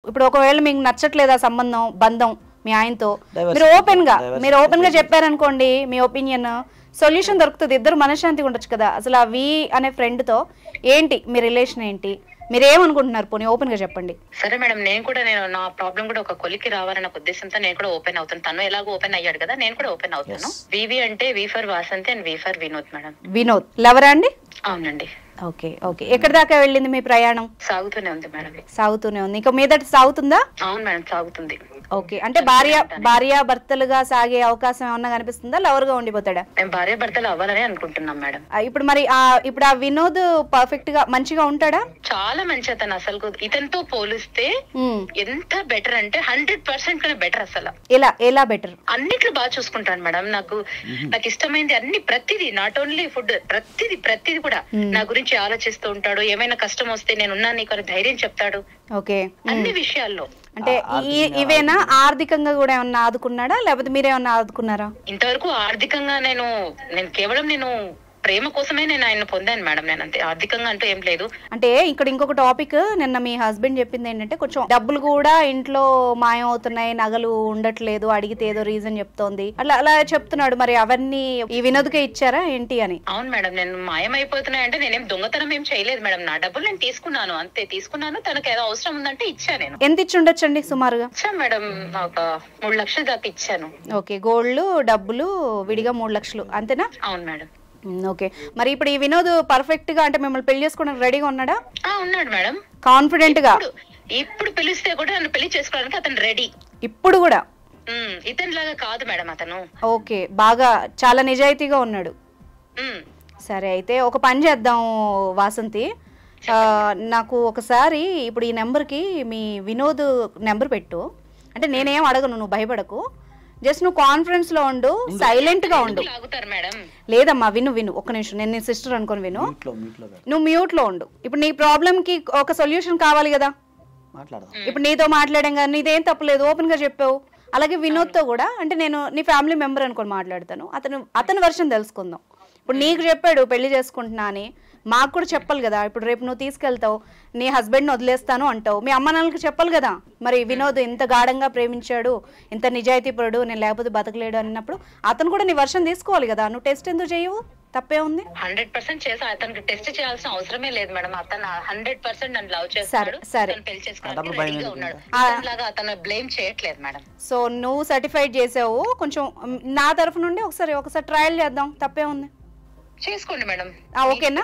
ఇప్పుడు ఒకవేళ మీకు నచ్చట్లేదు ఆ సంబంధం బంధం మీ ఆయనతో, మీరు ఓపెన్ గా చెప్పారనుకోండి మీ ఒపీనియన్, సొల్యూషన్ దొరుకుతుంది, ఇద్దరు మనశ్శాంతిగా ఉండొచ్చు కదా. అసలు ఆ వి అనే ఫ్రెండ్ తో ఏంటి మీ రిలేషన్ ఏంటి, మీరు ఏమనుకుంటున్నారు పోనీ ఓపెన్ గా చెప్పండి. సరే మేడం, నేను నా ప్రాబ్లం కూడా ఒక కొలికి రావాలన్న ఉద్దేశంతో నేను కూడా ఓపెన్ అవుతాను. తను ఎలాగో ఓపెన్ అయ్యాడు కదా, నేను కూడా ఓపెన్ అవుతాను. వివి అంటే V for Vasanthi and V for Vinod madam. Vinod లవరా అండి? అవునండి. Okay okay. ఎక్కడి దాకా వెళ్ళింది మీ ప్రయాణం? సాగుతూనే ఉంది మేడం. సాగుతూనే ఉంది, ఇంకా మీదట సాగుతుందా? అవును మేడం, సాగుతుంది. ఓకే, అంటే భార్య భర్తలుగా సాగే అవకాశం ఏమన్నా కనిపిస్తుందా, లవర్ గా ఉండిపోతాడా? మేము భార్య భర్తలు అవ్వాలని అనుకుంటున్నాం మేడం. ఇప్పుడు మరి ఇప్పుడు ఆ వినోద్ పర్ఫెక్ట్ గా మంచిగా ఉంటాడా? చాలా మంచి అతను. అసలు ఇతనితో పోలిస్తే ఎంత బెటర్ అంటే 100% కన్నా బెటర్. అసలు ఎలా బెటర్? అన్నిట్లో బాగా చూసుకుంటాను మేడం. నాకు ఇష్టమైంది అన్ని, ప్రతిదీ, నాట్ ఓన్లీ ఫుడ్, ప్రతిదీ కూడా నా గురించి ఆలోచిస్తూ ఉంటాడు. ఏమైనా కష్టం వస్తే నేనున్నా నీకు అని ధైర్యం చెప్తాడు. ఓకే, అన్ని విషయాల్లో. అంటే ఇవేనా ఆర్థికంగా కూడా ఏమన్నా ఆదుకున్నాడా, లేకపోతే మీరేమన్నా ఆదుకున్నారా? ఇంతవరకు ఆర్థికంగా నేను కేవలం ప్రేమ కోసమే నేను ఆయన పొందాను మేడం. నేను అంతే, ఆర్థికంగా అంటూ ఏం లేదు. అంటే ఇక్కడ ఇంకొక టాపిక్, నిన్న మీ హస్బెండ్ చెప్పింది ఏంటంటే కొంచెం డబ్బులు కూడా ఇంట్లో మాయం అవుతున్నాయి, నగలు ఉండట్లేదు, అడిగితే ఏదో రీజన్ చెప్తోంది, అలా చెప్తున్నాడు. మరి అవన్నీ ఈ వినోద్కే ఇచ్చారా ఏంటి అని? అవును మేడం, నేను మాయం అయిపోతున్నాయి అంటే నేనేం దొంగతనం ఏం చేయలేదు మేడం. నా డబ్బులు నేను తీసుకున్నాను, అంతే తీసుకున్నాను. తనకు ఏదో అవసరం ఉందంటే ఇచ్చాను. నేను ఎంత ఇచ్చి ఉండొచ్చండి సుమారుగా? ఇచ్చాను మేడం, ఒక 3 లక్షల దాకా ఇచ్చాను. ఓకే, గోల్డ్ డబ్బులు విడిగా 3 లక్షలు అంతేనా? అవును మేడం. ఓకే, మరి ఇప్పుడు ఈ వినోద్ పర్ఫెక్ట్ గా అంటే మిమ్మల్ని పెళ్లి చేసుకోవడానికి రెడీగా ఉన్నాడా? ఉన్నాడు మేడం, కాన్ఫిడెంట్ గా. ఇప్పుడు పిలిస్తే కూడా నన్ను పెళ్లి చేసుకోవడానికి అతను రెడీ. ఇప్పుడు కూడా? ఇతని లాగా కాదు మేడం అతను. ఓకే, బాగా చాలా నిజాయితీగా ఉన్నాడు. సరే, అయితే ఒక పని చేద్దాం వాసంతి, నాకు ఒకసారి ఇప్పుడు ఈ నెంబర్కి మీ వినోద్ నెంబర్ పెట్టు. అంటే నేనేం అడగను, నువ్వు భయపడకు, జస్ట్ నువ్వు కాన్ఫరెన్స్ లో ఉండు, సైలెంట్ గా ఉండు. లేదమ్మా, విను ఒక్క నిమిషం, నేను నీ సిస్టర్ అనుకోని విను. నువ్వు మ్యూట్ లో ఉండు. ఇప్పుడు నీ ప్రాబ్లం కి ఒక సొల్యూషన్ కావాలి కదా. ఇప్పుడు నీతో మాట్లాడాం కదా, నీదేం తప్పలేదు, ఓపెన్ గా చెప్పావు. అలాగే వినోద్ తో కూడా, అంటే నేను నీ ఫ్యామిలీ మెంబర్ అనుకోని మాట్లాడతాను, అతని వర్షన్ తెలుసుకుందాం. ఇప్పుడు నీకు చెప్పాడు పెళ్లి చేసుకుంటున్నా అని, మాకు కూడా చెప్పాలి కదా. ఇప్పుడు రేపు నువ్వు తీసుకెళ్తావు, నీ హస్బెండ్ని వదిలేస్తాను అంటావు, మీ అమ్మ నాన్నలకు చెప్పాలి కదా. మరి వినోద్ ఇంత గాఢంగా ప్రేమించాడు, ఇంత నిజాయితీపరుడు, నేను లేకపోతే బతకలేడు అన్నప్పుడు అతను కూడా నీ వర్షం తీసుకోవాలి కదా. నువ్వు టెస్ట్ ఎందుకు చేయవు? తప్పే ఉంది. 100% చేసి అతనికి టెస్ట్ చేయాల్సిన అవసరమే లేదు మేడం. అతను 100% నన్ను లవ్ చేస్తాడు, పెళ్లి చేసుకోవడానికి ఉన్నాడు. అతను బ్లేమ్ చేయట్లేదు మేడం. సో నువ్వు సర్టిఫైడ్ చేసావు, కొంచెం నా తరఫు నుండి ఒకసారి ట్రయల్ చేద్దాం, తప్పే ఉంది. చేసుకోండి మేడం. ఓకేనా?